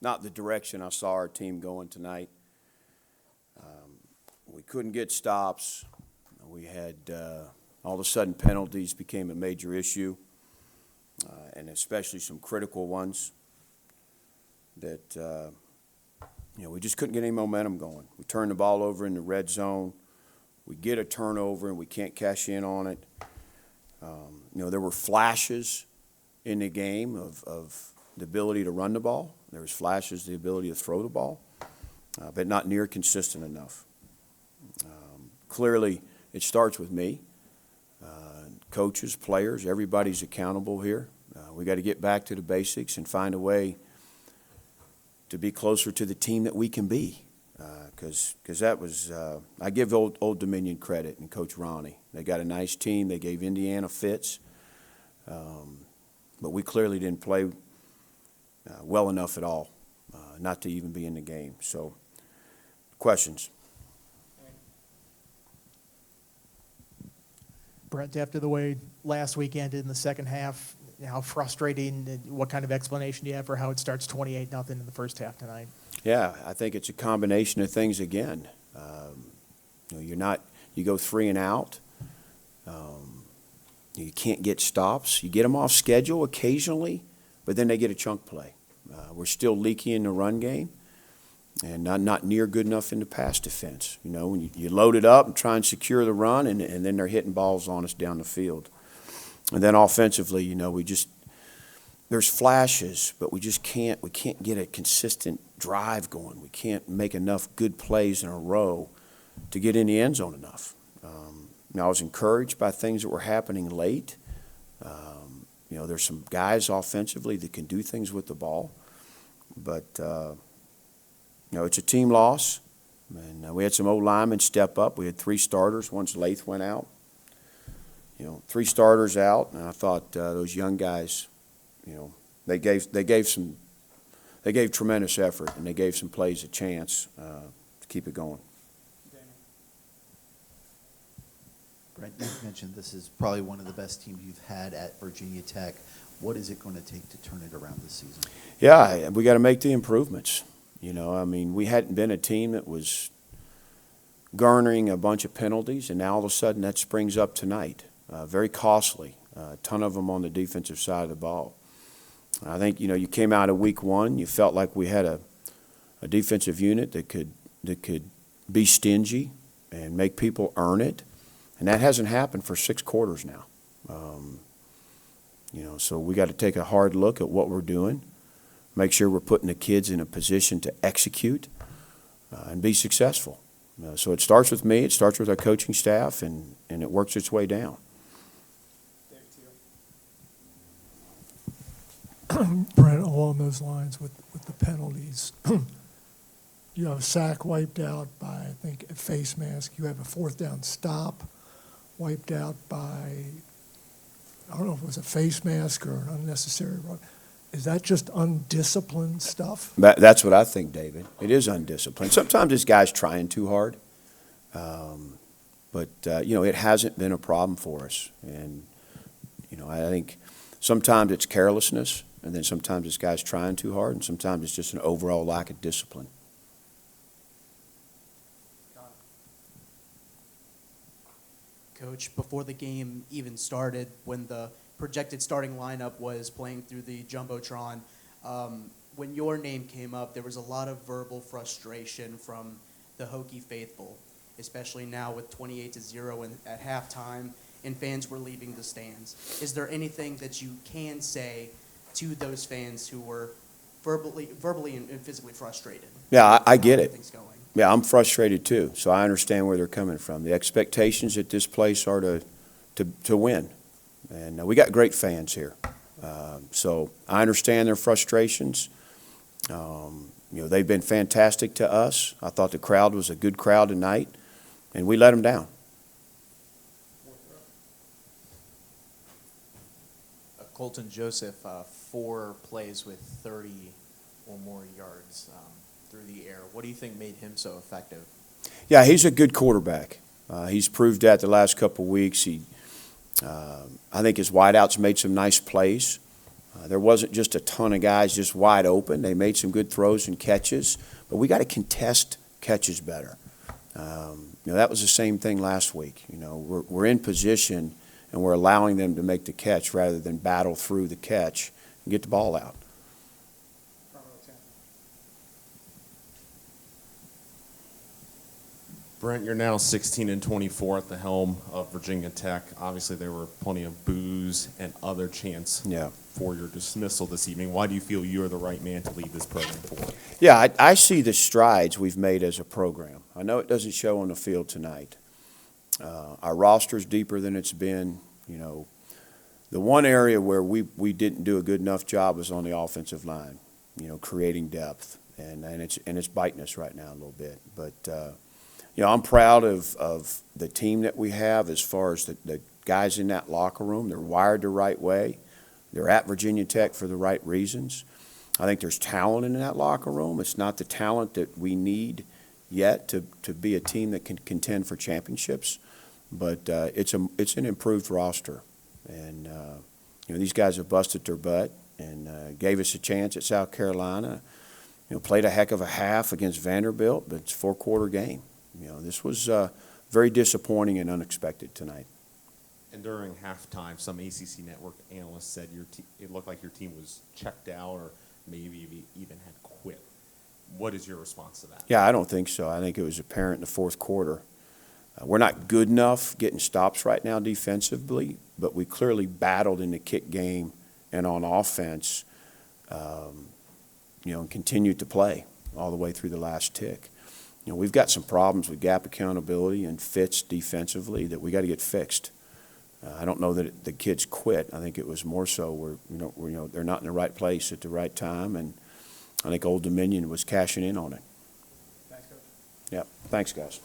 Not the direction I saw our team going tonight. We couldn't get stops. We had all of a sudden penalties became a major issue, and especially some critical ones that we just couldn't get any momentum going. We turned the ball over in the red zone. We get a turnover and we can't cash in on it. There were flashes in the game of the ability to run the ball. There was flashes, the ability to throw the ball, but not near consistent enough. Clearly, it starts with me. Coaches, players, everybody's accountable here. We got to get back to the basics and find a way to be closer to the team that we can be. Because that was, I give Old Dominion credit and Coach Ronnie. They got a nice team. They gave Indiana fits. But we clearly didn't play well enough at all, not to even be in the game. So, questions? Brent, after the way last week ended in the second half, how frustrating, what kind of explanation do you have for how it starts 28-0 in the first half tonight? Yeah, I think it's a combination of things again. You go 3 and out. You can't get stops. You get them off schedule occasionally, but then they get a chunk play. We're still leaky in the run game and not near good enough in the pass defense. When you load it up and try and secure the run, and then they're hitting balls on us down the field. And then offensively, there's flashes, but we can't get a consistent drive going. We can't make enough good plays in a row to get in the end zone enough. I was encouraged by things that were happening late. There's some guys offensively that can do things with the ball, but it's a team loss. And we had some old linemen step up. We had 3 starters once Lath went out. 3 starters out, and I thought those young guys, they gave tremendous effort, and they gave some plays a chance to keep it going. Brent, you mentioned this is probably one of the best teams you've had at Virginia Tech. What is it going to take to turn it around this season? Yeah, we got to make the improvements. We hadn't been a team that was garnering a bunch of penalties, and now all of a sudden that springs up tonight. Very costly, a ton of them on the defensive side of the ball. I think, you came out of week 1, you felt like we had a defensive unit that could be stingy and make people earn it. And that hasn't happened for 6 quarters now. So we got to take a hard look at what we're doing, make sure we're putting the kids in a position to execute and be successful. So it starts with me, it starts with our coaching staff, and it works its way down. Brent, along those lines with the penalties, you have a sack wiped out by, I think, a face mask. You have a 4th down stop wiped out by, I don't know if it was a face mask or an unnecessary run. Is that just undisciplined stuff? That's what I think, David. It is undisciplined. Sometimes this guy's trying too hard, but it hasn't been a problem for us. And I think sometimes it's carelessness, and then sometimes this guy's trying too hard, and sometimes it's just an overall lack of discipline. Coach, before the game even started, when the projected starting lineup was playing through the Jumbotron, when your name came up, there was a lot of verbal frustration from the Hokie faithful, especially now with 28-0 at halftime, and fans were leaving the stands. Is there anything that you can say to those fans who were verbally and physically frustrated? Yeah, I get it. Things going? Yeah, I'm frustrated too, so I understand where they're coming from. The expectations at this place are to win, and we got great fans here. So I understand their frustrations. They've been fantastic to us. I thought the crowd was a good crowd tonight, and we let them down. Colton Joseph, 4 plays with 30 or more yards through the air. What do you think made him so effective? Yeah, he's a good quarterback. He's proved that the last couple of weeks. I think his wideouts made some nice plays. There wasn't just a ton of guys just wide open. They made some good throws and catches, but we got to contest catches better. That was the same thing last week. We're in position and we're allowing them to make the catch rather than battle through the catch and get the ball out. Brent, you're now 16-24 at the helm of Virginia Tech. Obviously, there were plenty of boos and other chants for your dismissal this evening. Why do you feel you're the right man to lead this program forward? Yeah, I see the strides we've made as a program. I know it doesn't show on the field tonight. Our roster's deeper than it's been. The one area where we didn't do a good enough job was on the offensive line, creating depth, and it's biting us right now a little bit. But I'm proud of the team that we have as far as the guys in that locker room. They're wired the right way. They're at Virginia Tech for the right reasons. I think there's talent in that locker room. It's not the talent that we need yet to be a team that can contend for championships, but it's an improved roster. And these guys have busted their butt and gave us a chance at South Carolina. Played a heck of a half against Vanderbilt, but it's a four-quarter game. This was very disappointing and unexpected tonight. And during halftime, some ACC network analysts said it looked like your team was checked out or maybe even had quit. What is your response to that? Yeah, I don't think so. I think it was apparent in the fourth quarter. We're not good enough getting stops right now defensively, but we clearly battled in the kick game and on offense, and continued to play all the way through the last tick. We've got some problems with gap accountability and fits defensively that we got to get fixed. I don't know that the kids quit. I think it was more so they're not in the right place at the right time, and I think Old Dominion was cashing in on it. Thanks, Coach. Yeah, thanks, guys.